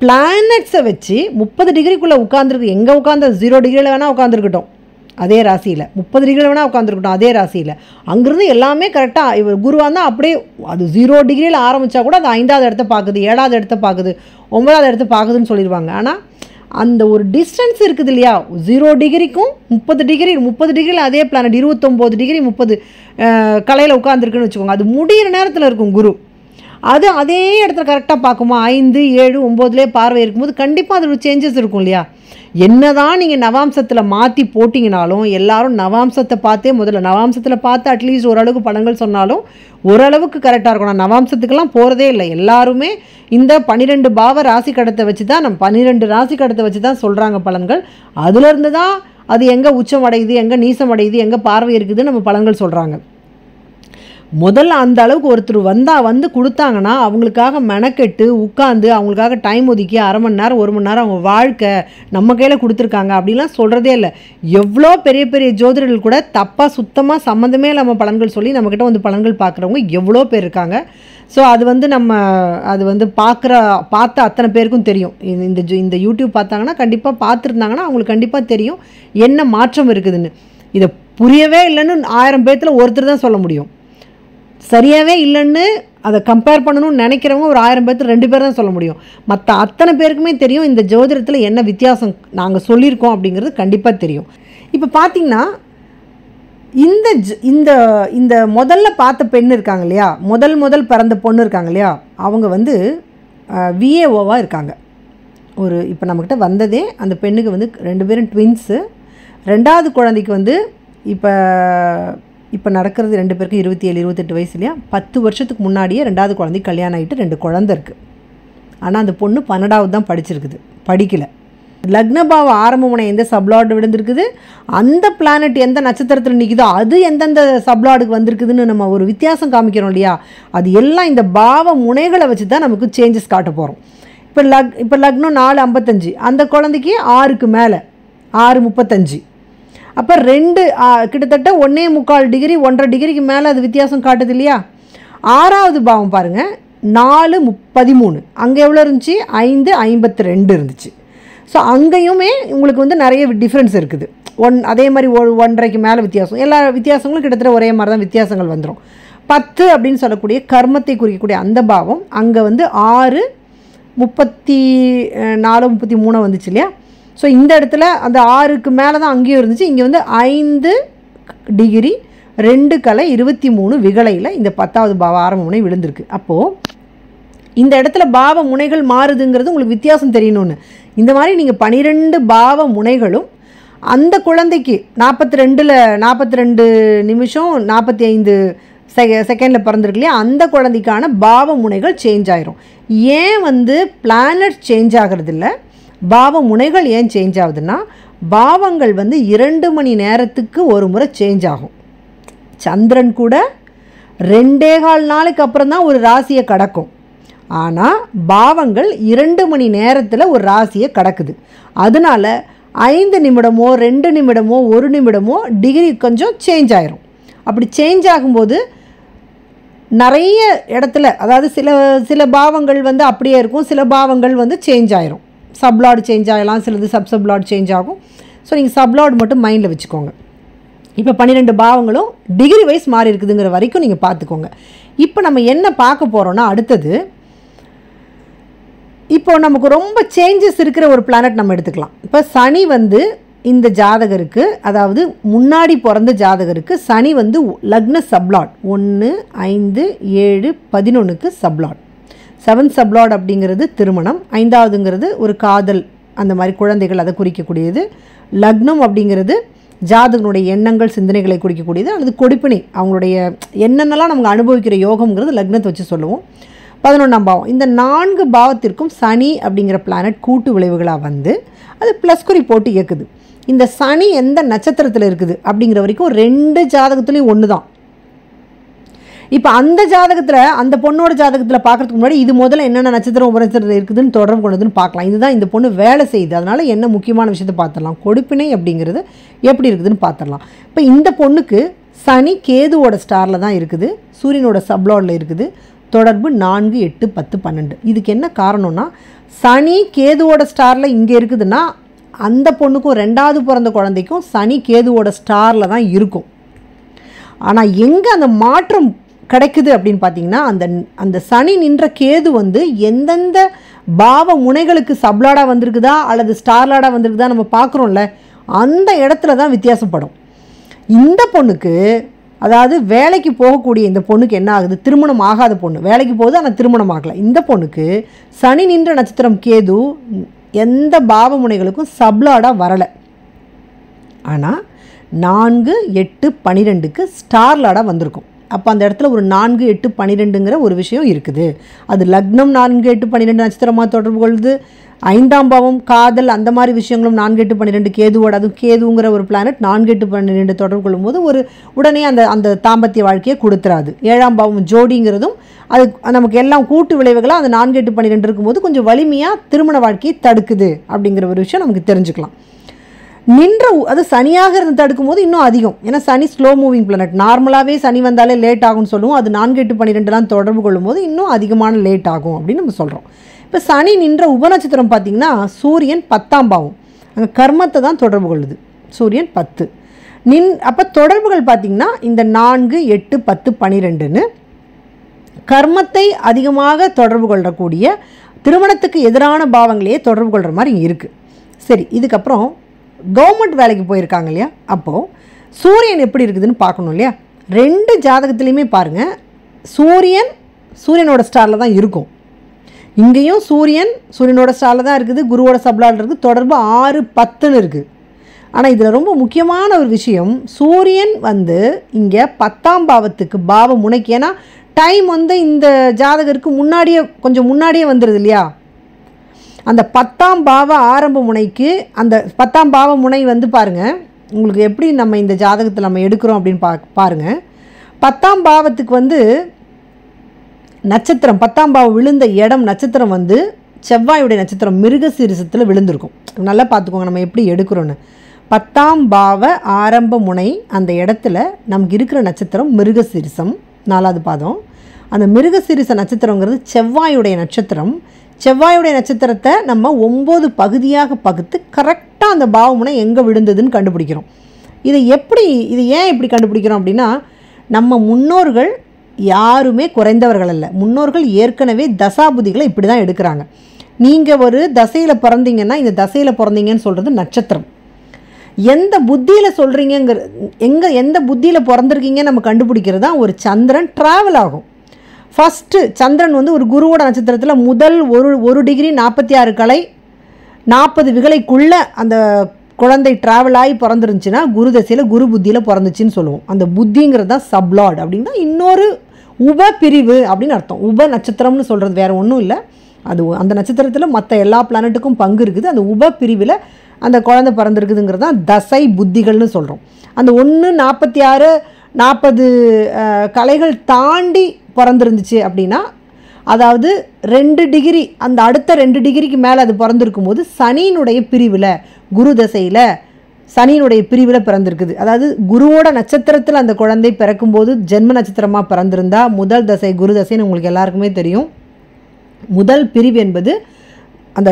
பிளானட்ஸை வச்சு 30 டிகிரிக்குள்ளே உட்காந்துருக்கு, எங்கே உட்காந்து 0 டிகிரியில் வேணால் உட்காந்துருக்கட்டும் அதே ராசியில், 30 டிகிரியில் வேணால் உட்காந்துருக்கட்டும் அதே ராசியில், அங்கேருந்து எல்லாமே கரெக்டாக இவர் குருவாக இருந்தால் அப்படியே அது 0 டிகிரியில் ஆரம்பித்தா கூட அது 5வது இடத்த பார்க்குது, 7வது இடத்த பார்க்குது, 9வது இடத்த பார்க்குதுன்னு சொல்லிடுவாங்க. ஆனால் அந்த ஒரு டிஸ்டன்ஸ் இருக்குது இல்லையா, 0 டிகிரிக்கும் 30 டிகிரியில் அதே பிளானட் 29 டிகிரி 30 கலையில் உட்காந்துருக்குன்னு வச்சுக்கோங்க. அது முடிகிற நேரத்தில் இருக்கும் குரு, அது அதே இடத்துல கரெக்டாக பார்க்குமா, 5 7 9லே பார்வை இருக்கும்போது கண்டிப்பாக அதில் சேஞ்சஸ் இருக்கும் இல்லையா. என்ன தான் நீங்கள் நவாம்சத்தில் மாற்றி போட்டிங்கனாலும் எல்லாரும் நவாம்சத்தை பார்த்தே முதல்ல நவாம்சத்தில் பார்த்து அட்லீஸ்ட் ஓரளவுக்கு பலன்கள் சொன்னாலும் ஓரளவுக்கு கரெக்டாக இருக்கும். நான் நவாம்சத்துக்கெல்லாம் போகிறதே இல்லை, எல்லாருமே இந்த 12 பாவ ராசி கடத்தை வச்சு தான், நம்ம 12 ராசி கடத்தை வச்சு தான் சொல்கிறாங்க பலன்கள். அதுலேருந்து தான் அது எங்கே உச்சம் அடையுது, எங்கே நீசம் அடையுது, எங்கே பார்வை இருக்குதுன்னு நம்ம பலன்கள் சொல்கிறாங்க. முதல்ல அந்த அளவுக்கு ஒருத்தர் வந்து கொடுத்தாங்கன்னா அவங்களுக்காக மெனக்கெட்டு உட்காந்து அவங்களுக்காக டைம் ஒதுக்கி 1/2 மணி நேரம் 1 மணி நேரம் அவங்க வாழ்க்கை நம்ம கையில் கொடுத்துருக்காங்க அப்படிலாம் சொல்கிறதே இல்லை. எவ்வளோ பெரிய பெரிய ஜோதிடர்கள் கூட தப்பாக சுத்தமாக சம்மந்தமே இல்லாமல் பலன்கள் சொல்லி நம்மக்கிட்ட வந்து பலன்கள் பார்க்குறவங்க எவ்வளோ பேர் இருக்காங்க. ஸோ அது வந்து பார்த்த அத்தனை பேருக்கும் தெரியும். இந்த யூடியூப் பார்த்தாங்கன்னா கண்டிப்பாக பார்த்துருந்தாங்கன்னா அவங்களுக்கு கண்டிப்பாக தெரியும் என்ன மாற்றம் இருக்குதுன்னு. இதை புரியவே இல்லைன்னு 1000 பேர்த்தில் ஒருத்தர் தான் சொல்ல முடியும். சரியாகவே இல்லைன்னு அதை கம்பேர் பண்ணணும்னு நினைக்கிறவங்க ஒரு 1000 பேர்த்து 2 பேர் தான் சொல்ல முடியும். மற்ற அத்தனை பேருக்குமே தெரியும் இந்த ஜோதிடத்தில் என்ன வித்தியாசம் நாங்கள் சொல்லியிருக்கோம் அப்படிங்கிறது கண்டிப்பாக தெரியும். இப்போ பார்த்திங்கன்னா இந்த முதல்ல பார்த்த பெண் இருக்காங்க இல்லையா, முதல் பிறந்த பொண்ணு இருக்காங்க இல்லையா, அவங்க வந்து விஏஓவாக இருக்காங்க. இப்போ நம்மக்கிட்ட வந்ததே அந்த பெண்ணுக்கு வந்து 2 பேரும் ட்வின்ஸு. 2வது குழந்தைக்கு வந்து இப்போ நடக்கிறது 2 பேருக்கும் 27 28 வயசு இல்லையா. 10 வருஷத்துக்கு முன்னாடியே 2வது குழந்தைக்கு கல்யாணம் ஆகிட்டு 2 குழந்தை இருக்குது. ஆனால் அந்த பொண்ணு 12வது தான் படிச்சிருக்குது, படிக்கலை. லக்னபாவ ஆரம்ப முனை எந்த சப்ளாட் விழுந்திருக்குது, அந்த பிளானட் எந்த நட்சத்திரத்தில் நிற்குதோ அது எந்தெந்த சப்ளாடுக்கு வந்திருக்குதுன்னு நம்ம ஒரு வித்தியாசம் காமிக்கிறோம் இல்லையா, அது எல்லாம் இந்த பாவ முனைகளை வச்சு தான் நமக்கு சேஞ்சஸ் காட்ட போகிறோம். இப்போ லக்னம் 4:55, அந்த குழந்தைக்கு 6க்கு மேலே 6:35, அப்போ 2 கிட்டத்தட்ட 1.25 டிகிரி 1.5 டிகிரிக்கு மேலே அது வித்தியாசம் காட்டுது இல்லையா. 6வது பாவம் பாருங்கள் 4:13, அங்கே எவ்வளோ இருந்துச்சு 5:52 இருந்துச்சு. ஸோ அங்கேயுமே உங்களுக்கு வந்து நிறைய டிஃப்ரென்ஸ் இருக்குது. அதே மாதிரி 1.5க்கு மேலே வித்தியாசம், எல்லா வித்தியாசங்களும் கிட்டத்தட்ட ஒரே மாதிரி தான் வித்தியாசங்கள் வந்துடும். 10 அப்படின்னு சொல்லக்கூடிய கர்மத்தை குறிக்கக்கூடிய அந்த பாவம் அங்கே வந்து 6:34-33 வந்துச்சு இல்லையா. ஸோ இந்த இடத்துல அந்த 6க்கு மேலே தான் அங்கேயும் இருந்துச்சு, இங்கே வந்து 5 டிகிரி 2-23 விகலையில் இந்த 10வது பாவ ஆரம்ப முனை விழுந்திருக்கு. அப்போது இந்த இடத்துல பாவ முனைகள் மாறுதுங்கிறது உங்களுக்கு வித்தியாசம் தெரியணும்னு, இந்த மாதிரி நீங்கள் 12 பாவ முனைகளும் அந்த குழந்தைக்கு 42 நிமிஷம் 45 செகண்டில் பிறந்திருக்கு இல்லையா, அந்த குழந்தைக்கான பாவ முனைகள் சேஞ்ச் ஆயிரும். ஏன் வந்து பிளானட் சேஞ்ச் ஆகிறது இல்லை, பாவ முனைகள் ஏன் சேஞ்ச் ஆகுதுன்னா, பாவங்கள் வந்து 2 மணி நேரத்துக்கு ஒரு முறை சேஞ்ச் ஆகும். சந்திரன் கூட 2.25 நாளைக்கு அப்புறம் தான் ஒரு ராசியை கடக்கும். ஆனால் பாவங்கள் 2 மணி நேரத்தில் ஒரு ராசியை கடக்குது. அதனால 5 நிமிடமோ 2 நிமிடமோ 1 நிமிடமோ டிகிரி கொஞ்சம் சேஞ்ச் ஆயிரும். அப்படி சேஞ்ச் ஆகும்போது நிறைய இடத்துல, அதாவது சில பாவங்கள் வந்து அப்படியே இருக்கும், சில பாவங்கள் வந்து சேஞ்ச் ஆயிரும். சப்லாட் சேஞ்ச் ஆகலாம், சிலது சப்லாட் சேஞ்ச் ஆகும். ஸோ நீங்கள் சப்லாட் மட்டும் மைண்டில் வச்சுக்கோங்க. இப்போ 12 பாவங்களும் டிகிரி வைஸ் மாறி இருக்குதுங்கிற வரைக்கும் நீங்கள் பார்த்துக்கோங்க. இப்போ நம்ம என்ன பார்க்க போகிறோன்னா, அடுத்தது இப்போ நமக்கு ரொம்ப சேஞ்சஸ் இருக்கிற ஒரு பிளானட் நம்ம எடுத்துக்கலாம். இப்போ சனி வந்து இந்த ஜாதகருக்கு, அதாவது முன்னாடி பிறந்த ஜாதகருக்கு சனி வந்து லக்ன சப்லாட் 1, 5, 7, 11க்கு சப்லாட். 7 சப்லாட் அப்படிங்கிறது திருமணம், 5வதுங்கிறது ஒரு காதல், அந்த மாதிரி குழந்தைகள் அதை குறிக்கக்கூடியது. லக்னம் அப்படிங்கிறது ஜாதகனுடைய எண்ணங்கள் சிந்தனைகளை குறிக்கக்கூடியது, அல்லது கொடுப்பினை, அவங்களுடைய என்னென்னலாம் நமக்கு அனுபவிக்கிற யோகம்ங்கிறது லக்னத்தை வச்சு சொல்லுவோம். 11ஆம் பாவம், இந்த 4 பாவத்திற்கும் சனி அப்படிங்கிற பிளானட் கூட்டு விளைவுகளாக வந்து அது ப்ளஸ் குறி போட்டு இயக்குது. இந்த சனி எந்த நட்சத்திரத்தில் இருக்குது அப்படிங்கிற வரைக்கும் 2 ஜாதகத்துலேயும் ஒன்று தான். இப்போ அந்த ஜாதகத்தில், அந்த பொண்ணோட ஜாதகத்தில் பார்க்குறதுக்கு முன்னாடி இது முதல்ல என்னென்ன நட்சத்திரம் உபநட்சத்திரத்தில் இருக்குதுன்னு தொடர்பு கொண்டதுன்னு பார்க்கலாம். இதுதான் இந்த பொண்ணு வேலை செய்யுது, அதனால் என்ன முக்கியமான விஷயத்தை பார்த்துடலாம், கொடுப்பினை அப்படிங்கிறது எப்படி இருக்குதுன்னு பார்த்துடலாம். இப்போ இந்த பொண்ணுக்கு சனி கேதுவோட ஸ்டாரில் தான் இருக்குது, சூரியனோட சப்லாடில் இருக்குது, தொடர்பு 4, 8, 10, 12. இதுக்கு என்ன காரணம்னா, சனி கேதுவோட ஸ்டாரில் இங்கே இருக்குதுன்னா அந்த பொண்ணுக்கும் 2வது பிறந்த குழந்தைக்கும் சனி கேதுவோட ஸ்டாரில் தான் இருக்கும். ஆனால் எங்கே அந்த மாற்றம் கிடைக்குது அப்படின்னு பார்த்தீங்கன்னா, அந்த சனி நின்ற கேது வந்து எந்தெந்த பாவ முனைகளுக்கு சப்லாடாக வந்திருக்குதா அல்லது ஸ்டார்லாடாக வந்திருக்குதா நம்ம பார்க்குறோம்ல, அந்த இடத்துல தான் வித்தியாசப்படும். இந்த பொண்ணுக்கு, அதாவது வேலைக்கு போகக்கூடிய இந்த பொண்ணுக்கு என்ன ஆகுது, திருமணம் ஆகாத பொண்ணு, வேலைக்கு போகுது ஆனால் திருமணம் ஆகலை. இந்த பொண்ணுக்கு சனி நின்ற நட்சத்திரம் கேது எந்த பாவ முனைகளுக்கும் சப்லாடாக வரலை. ஆனால் 4, 8, 12க்கு ஸ்டார்லாடாக வந்திருக்கும். அப்போ அந்த இடத்துல ஒரு 4, 8, 12ங்கிற ஒரு விஷயம் இருக்குது. அது லக்னம் 4, 8, 12 நட்சத்திரமாக தொடர்பு கொள்ளுது. 5ஆம் பாவம் காதல் அந்த மாதிரி விஷயங்களும் 4, 8, 12 கேதுவோட, அதுவும் கேதுங்கிற ஒரு பிளானட் 4, 8, 12 தொடர்பு கொள்ளும்போது ஒரு உடனே அந்த தாம்பத்திய வாழ்க்கையை கொடுத்துறாது. 7ஆம் பாவம் ஜோடிங்கிறதும் அது நமக்கு எல்லாம் கூட்டு விளைவுகளாக அந்த 4, 8, 12 இருக்கும்போது கொஞ்சம் வலிமையாக திருமண வாழ்க்கையை தடுக்குது அப்படிங்கிற ஒரு விஷயம் நமக்கு தெரிஞ்சுக்கலாம். அது சனியாக இருந்து தடுக்கும் போது இன்னும் அதிகம். ஏன்னா சனி ஸ்லோ மூவிங் பிளானட், நார்மலாகவே சனி வந்தாலே லேட் ஆகும்னு சொல்லுவோம். அது 4, 8, 12 தொடர்பு கொள்ளும்போது இன்னும் அதிகமான லேட் ஆகும் அப்படின்னு நம்ம சொல்கிறோம். இப்போ சனி நின்ற உபநட்சத்திரம் பார்த்திங்கன்னா சூரியன் 10ஆம் பாவம், அங்கே கர்மத்தை தான் தொடர்பு கொள்ளுது. சூரியன் 10 அப்போ தொடர்புகள் பார்த்திங்கன்னா இந்த 4, 8, 10, 12ன்னு கர்மத்தை அதிகமாக தொடர்பு கொள்ளக்கூடிய திருமணத்துக்கு எதிரான பாவங்களையே தொடர்பு கொள்கிற மாதிரி இங்கே இருக்குது. சரி, இதுக்கப்புறம் கவர்மெண்ட் வேலைக்கு போயிருக்காங்க இல்லையா, அப்போது சூரியன் எப்படி இருக்குதுன்னு பார்க்கணும் இல்லையா. 2 ஜாதகத்துலேயுமே பாருங்கள், சூரியனோட ஸ்டாரில் தான் இருக்கும். இங்கேயும் சூரியனோட ஸ்டாரில் தான் இருக்குது, குருவோட சப்லாடில் இருக்குது, தொடர்பு 6, 10ன்னு இருக்குது. ஆனால் இதில் ரொம்ப முக்கியமான ஒரு விஷயம், சூரியன் வந்து இங்கே 10ஆம் பாவத்துக்கு பாவ முனைக்கு, ஏன்னா டைம் வந்து இந்த ஜாதகருக்கு கொஞ்சம் முன்னாடியே வந்துடுது இல்லையா. அந்த 10ஆம் பாவ ஆரம்ப முனைக்கு அந்த 10ஆம் பாவ முனை வந்து பாருங்கள், உங்களுக்கு எப்படி நம்ம இந்த ஜாதகத்தில் நம்ம எடுக்கிறோம் அப்படின்னு பாருங்கள். 10ஆம் பாவத்துக்கு வந்து நட்சத்திரம், 10ஆம் பாவம் விழுந்த இடம் நட்சத்திரம் வந்து செவ்வாயுடைய நட்சத்திரம் மிருகசீரிசத்தில் விழுந்திருக்கும். நல்லா பார்த்துக்கோங்க நம்ம எப்படி எடுக்கிறோன்னு. 10ஆம் பாவ ஆரம்ப முனை அந்த இடத்துல நமக்கு இருக்கிற நட்சத்திரம் மிருகசீரிசம், 4வது பாதம். அந்த மிருகசீரிச நட்சத்திரங்கிறது செவ்வாயுடைய நட்சத்திரம். செவ்வாயுடைய நட்சத்திரத்தை நம்ம 9 பகுதியாக பகுத்து கரெக்டாக அந்த பாவமுனை எங்கே விழுந்ததுன்னு கண்டுபிடிக்கிறோம். இது ஏன் இப்படி கண்டுபிடிக்கிறோம் அப்படின்னா, நம்ம முன்னோர்கள் யாருமே குறைந்தவர்கள் அல்ல. முன்னோர்கள் ஏற்கனவே தசாபுதிகளை இப்படி தான் எடுக்கிறாங்க. நீங்கள் ஒரு தசையில் பிறந்தீங்கன்னா இந்த தசையில் பிறந்தீங்கன்னு சொல்கிறது நட்சத்திரம். எந்த புத்தியில் சொல்கிறீங்கிற எந்த புத்தியில் பிறந்திருக்கீங்கன்னு நம்ம கண்டுபிடிக்கிறது தான் ஒரு சந்திரன் ட்ராவல் ஆகும். ஃபஸ்ட்டு சந்திரன் வந்து ஒரு குருவோட நட்சத்திரத்தில் முதல் 1 டிகிரி 46 கலை 40 விகலைக்குள்ளே அந்த குழந்தை ட்ராவல் ஆகி பிறந்துருந்துச்சுன்னா குரு தசையில் குரு புத்தியில் பிறந்துச்சின்னு சொல்லுவோம். அந்த புத்திங்கிறது தான் சப்லாட் அப்படின்னா இன்னொரு உப பிரிவு அப்படின்னு அர்த்தம். உப நட்சத்திரம்னு சொல்கிறது வேறு ஒன்றும் இல்லை. அது அந்த நட்சத்திரத்தில் மற்ற எல்லா பிளானட்டுக்கும் பங்கு இருக்குது. அந்த உப பிரிவில் அந்த குழந்தை பிறந்திருக்குதுங்கிறது தான் தசை புத்திகள்னு சொல்கிறோம். அந்த 1 46 40 கலைகள் தாண்டி பிறந்திருந்துச்சு அப்படின்னா, அதாவது 2 டிகிரி அந்த அடுத்த 2 டிகிரிக்கு மேலே அது பிறந்திருக்கும் போது சனியினுடைய பிரிவில் குரு தசையில் சனியினுடைய பிரிவில் பிறந்திருக்குது. அதாவது குருவோட நட்சத்திரத்தில் அந்த குழந்தை பிறக்கும்போது ஜென்ம நட்சத்திரமாக பிறந்திருந்தா முதல் தசை குரு தசைன்னு உங்களுக்கு எல்லாருக்குமே தெரியும். முதல் பிரிவு என்பது அந்த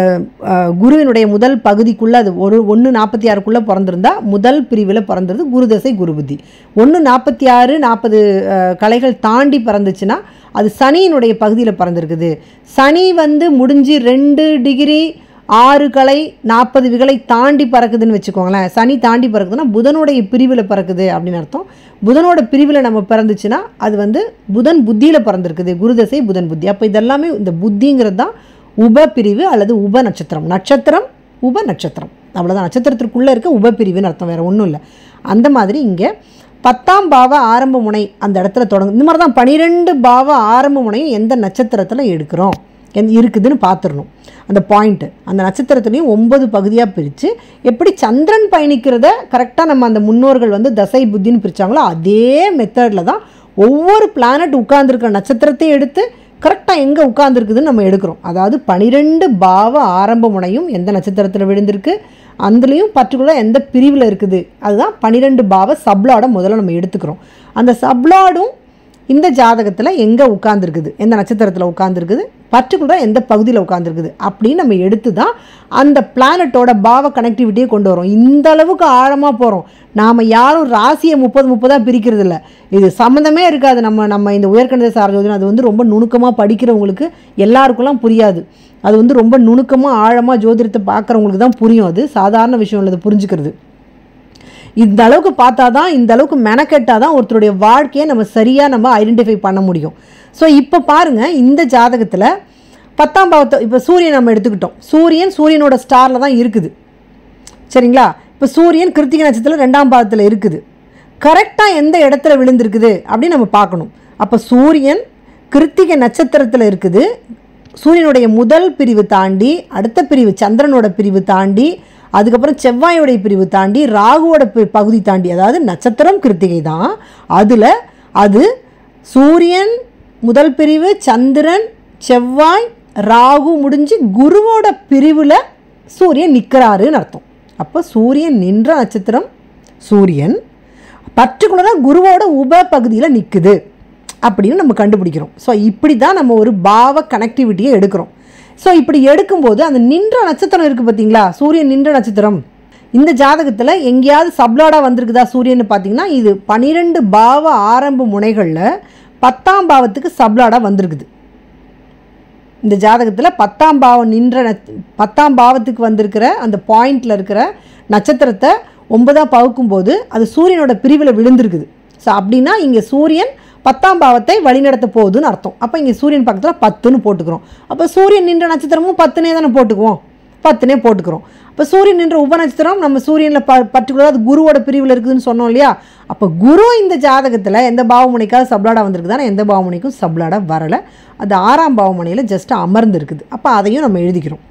குருவினுடைய முதல் பகுதிக்குள்ளே அது 1:46க்குள்ளே பிறந்திருந்தா முதல் பிரிவில் பிறந்தது குரு தசை குரு புத்தி. 1:46 40 கலைகள் தாண்டி பிறந்துச்சுன்னா அது சனியினுடைய பகுதியில் பிறந்திருக்குது. சனி வந்து முடிஞ்சு 2 டிகிரி 6 கலை 40 விகலை தாண்டி பறக்குதுன்னு வச்சுக்கோங்களேன். சனி தாண்டி பறக்குதுன்னா புதனுடைய பிரிவில் பறக்குது அப்படின்னு அர்த்தம். புதனோட பிரிவில் நம்ம பிறந்துச்சுன்னா அது வந்து புதன் புத்தியில் பிறந்திருக்குது. குருதசை புதன் புத்தி. அப்போ இதெல்லாமே இந்த புத்திங்கிறது தான் உப பிரிவு அல்லது உப நட்சத்திரம். நட்சத்திரம் உப நட்சத்திரம் அவ்வளோதான். நட்சத்திரத்திற்குள்ளே இருக்க உப பிரிவுன்னு அர்த்தம், வேறு ஒன்றும் இல்லை. அந்த மாதிரி இங்கே 10ஆம் பாவ ஆரம்ப முனை அந்த இடத்துல தொடங்கும். இந்த மாதிரி தான் 12 பாவ ஆரம்ப முனையும் எந்த நட்சத்திரத்தில் எடுக்கிறோம் இருக்குதுன்னு பார்த்துடணும். அந்த பாயிண்ட்டு அந்த நட்சத்திரத்துலேயும் 9 பகுதியாக பிரித்து எப்படி சந்திரன் பயணிக்கிறத கரெக்டாக நம்ம அந்த முன்னோர்கள் வந்து தசை புத்தின்னு பிரித்தாங்களோ அதே மெத்தடில் தான் ஒவ்வொரு பிளானட் உட்கார்ந்துருக்கிற நட்சத்திரத்தையும் எடுத்து கரெக்டாக எங்கே உட்கார்ந்துருக்குதுன்னு நம்ம எடுக்கிறோம். அதாவது 12 பாவ ஆரம்ப முனையும் எந்த நட்சத்திரத்தில் விழுந்திருக்கு, அதுலேயும் பர்டிகுலராக எந்த பிரிவில் இருக்குது, அதுதான் 12 பாவ சப்லாடை முதல்ல நம்ம எடுத்துக்கிறோம். அந்த சப்லாடும் இந்த ஜாதகத்தில் எங்கே உட்கார்ந்துருக்குது, எந்த நட்சத்திரத்தில் உட்கார்ந்துருக்குது, பர்டிகுலராக எந்த பகுதியில் உட்கார்ந்துருக்குது அப்படின்னு நம்ம எடுத்து தான் அந்த பிளானட்டோட பாவ கனெக்டிவிட்டியை கொண்டு வரோம். இந்த அளவுக்கு ஆழமாக போகிறோம். நாம் யாரும் ராசியை 30 பிரிக்கிறது இல்லை. இது சம்மந்தமே இருக்காது. நம்ம இந்த உயர்கணித சார ஜோதிடம் அது வந்து ரொம்ப நுணுக்கமாக படிக்கிறவங்களுக்கு எல்லாருக்குலாம் புரியாது. அது வந்து ரொம்ப நுணுக்கமாக ஆழமாக ஜோதிடத்தை பார்க்குறவங்களுக்கு தான் புரியும். அது சாதாரண விஷயம் இல்லை, அது புரிஞ்சுக்கிறது. இந்த அளவுக்கு பார்த்தா தான், இந்த அளவுக்கு மெனக்கெட்டால் தான் ஒருத்தருடைய வாழ்க்கையை நம்ம சரியாக நம்ம ஐடென்டிஃபை பண்ண முடியும். ஸோ இப்போ பாருங்கள், இந்த ஜாதகத்தில் 10ஆம் பாவத்தை இப்போ சூரியன் நம்ம எடுத்துக்கிட்டோம். சூரியனோட ஸ்டாரில் தான் இருக்குது, சரிங்களா? இப்போ சூரியன் கிருத்திகை நட்சத்திரத்தில் 2ஆம் பாவத்தில் இருக்குது. கரெக்டாக எந்த இடத்துல விழுந்திருக்குது அப்படின்னு நம்ம பார்க்கணும். அப்போ சூரியன் கிருத்திகை நட்சத்திரத்தில் இருக்குது. சூரியனுடைய முதல் பிரிவு தாண்டி அடுத்த பிரிவு சந்திரனோட பிரிவு தாண்டி அதுக்கப்புறம் செவ்வாயோடைய பிரிவு தாண்டி ராகுவோட பகுதி தாண்டி, அதாவது நட்சத்திரம் கிருத்திகை தான், அதில் அது சூரியன் முதல் பிரிவு, சந்திரன், செவ்வாய், ராகு முடிஞ்சு குருவோட பிரிவில் சூரியன் நிற்கிறாருன்னு அர்த்தம். அப்போ சூரியன் நின்ற நட்சத்திரம் சூரியன் பர்டிகுலராக குருவோட உப பகுதியில் நிற்குது அப்படின்னு நம்ம கண்டுபிடிக்கிறோம். ஸோ இப்படி தான் நம்ம ஒரு பாவ கனெக்டிவிட்டியை எடுக்கிறோம். ஸோ இப்படி எடுக்கும்போது அந்த நின்ற நட்சத்திரம் இருக்குது பார்த்தீங்களா, சூரியன் நின்ற நட்சத்திரம் இந்த ஜாதகத்தில் எங்கேயாவது சப்லாடாக வந்திருக்குதா சூரியன் பார்த்தீங்கன்னா, இது 12 பாவ ஆரம்ப முனைகளில் 10ஆம் பாவத்துக்கு சப்லாடாக வந்திருக்குது. இந்த ஜாதகத்தில் 10ஆம் பாவம் நின்ற 10ஆம் பாவத்துக்கு வந்திருக்கிற அந்த பாயிண்டில் இருக்கிற நட்சத்திரத்தை 9ஆக பகுக்கும்போது அது சூரியனோட பிரிவில் விழுந்திருக்குது. ஸோ அப்படின்னா இங்கே சூரியன் 10ஆம் பாவத்தை வழிநடத்த போகுதுன்னு அர்த்தம். அப்போ இங்கே சூரியன் பக்கத்தில் 10ன்னு போட்டுக்கிறோம். அப்போ சூரியன் நின்ற நட்சத்திரமும் 10னே தானே போட்டுக்குவோம், 10னே போட்டுக்கிறோம். அப்போ சூரியன் நின்ற உப நட்சத்திரம் நம்ம சூரியனில் பர்டிகுலராக அது குருவோட பிரிவில் இருக்குதுன்னு சொன்னோம் இல்லையா. அப்போ குரு இந்த ஜாதகத்தில் எந்த பாவமுனைக்காவது சப்லாடாக வந்திருக்குதானே, எந்த பாவமுனைக்கும் சப்லாடாக வரலை. அது 6ஆம் பாவமுனையில் ஜஸ்ட் அமர்ந்து இருக்குது. அப்போ அதையும் நம்ம எழுதிக்கிறோம்.